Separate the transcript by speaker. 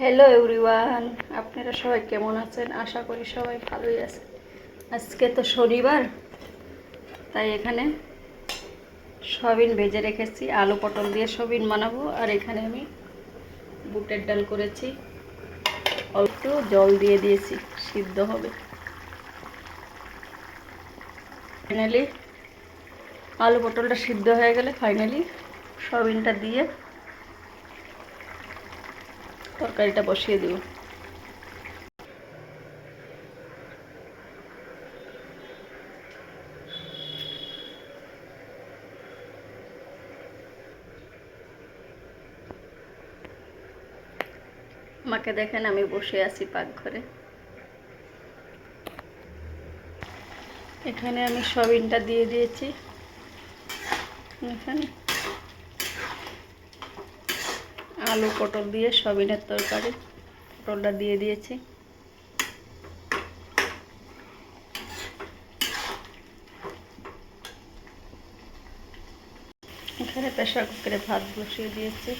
Speaker 1: Hello everyone, আপনারা সবাই কেমন আছেন? আশা করি সবাই ভালোই আছেন। আজকে তো শনিবার, তাই এখানে সয়াবিন ভেজে রেখেছি। আলু পটল দিয়ে সয়াবিন বানাবো। আর এখানে আমি বুটের ডাল করেছি, অল্প জল দিয়ে দিয়েছি, সিদ্ধ হবে। ফাইনালি আলু পটলটা সিদ্ধ হয়ে গেলে ফাইনালি সয়াবিনটা দিয়ে তরকারিটা বসিয়ে দেব। আমাকে দেখেন, আমি বসে আছি পাকঘরে। এখানে আমি সয়াবিনটা দিয়ে দিয়েছি। এখানে আলু পটল দিয়ে সয়াবিনের তরকারি, পটলটা দিয়ে দিয়েছি। এখানে প্রেসার কুকারে ভাত বসিয়ে দিয়েছি।